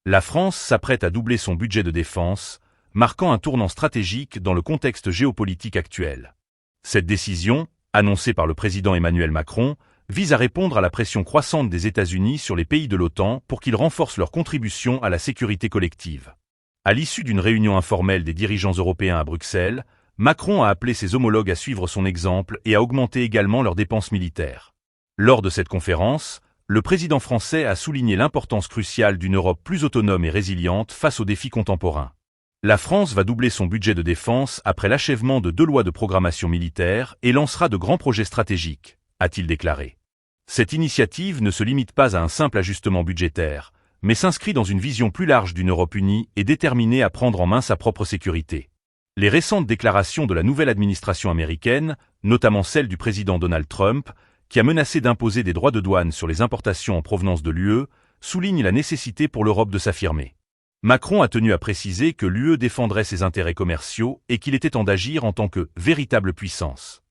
La France s'apprête à doubler son budget de défense, marquant un tournant stratégique dans le contexte géopolitique actuel. Cette décision, annoncée par le président Emmanuel Macron, vise à répondre à la pression croissante des États-Unis sur les pays de l'OTAN pour qu'ils renforcent leur contribution à la sécurité collective. À l'issue d'une réunion informelle des dirigeants européens à Bruxelles, Macron a appelé ses homologues à suivre son exemple et à augmenter également leurs dépenses militaires. Lors de cette conférence, le président français a souligné l'importance cruciale d'une Europe plus autonome et résiliente face aux défis contemporains. La France va doubler son budget de défense après l'achèvement de 2 lois de programmation militaire et lancera de grands projets stratégiques, a-t-il déclaré. Cette initiative ne se limite pas à un simple ajustement budgétaire, mais s'inscrit dans une vision plus large d'une Europe unie et déterminée à prendre en main sa propre sécurité. Les récentes déclarations de la nouvelle administration américaine, notamment celle du président Donald Trump, qui a menacé d'imposer des droits de douane sur les importations en provenance de l'UE, soulignent la nécessité pour l'Europe de s'affirmer. Macron a tenu à préciser que l'UE défendrait ses intérêts commerciaux et qu'il était temps d'agir en tant que véritable puissance.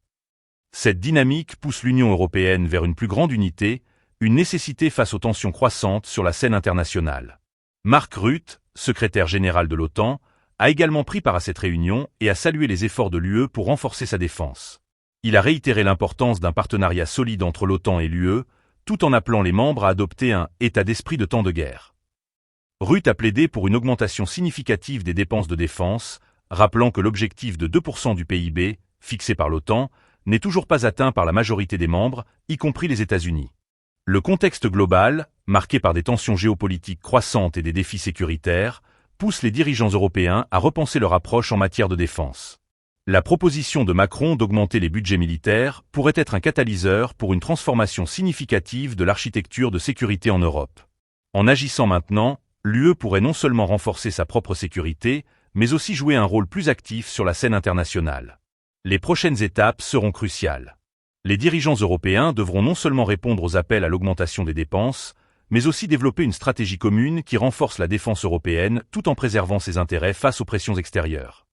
Cette dynamique pousse l'Union européenne vers une plus grande unité, une nécessité face aux tensions croissantes sur la scène internationale. Mark Rutte, secrétaire général de l'OTAN, a également pris part à cette réunion et a salué les efforts de l'UE pour renforcer sa défense. Il a réitéré l'importance d'un partenariat solide entre l'OTAN et l'UE, tout en appelant les membres à adopter un « état d'esprit de temps de guerre ». Rutte a plaidé pour une augmentation significative des dépenses de défense, rappelant que l'objectif de 2% du PIB, fixé par l'OTAN, n'est toujours pas atteint par la majorité des membres, y compris les États-Unis. Le contexte global, marqué par des tensions géopolitiques croissantes et des défis sécuritaires, pousse les dirigeants européens à repenser leur approche en matière de défense. La proposition de Macron d'augmenter les budgets militaires pourrait être un catalyseur pour une transformation significative de l'architecture de sécurité en Europe. En agissant maintenant, l'UE pourrait non seulement renforcer sa propre sécurité, mais aussi jouer un rôle plus actif sur la scène internationale. Les prochaines étapes seront cruciales. Les dirigeants européens devront non seulement répondre aux appels à l'augmentation des dépenses, mais aussi développer une stratégie commune qui renforce la défense européenne tout en préservant ses intérêts face aux pressions extérieures.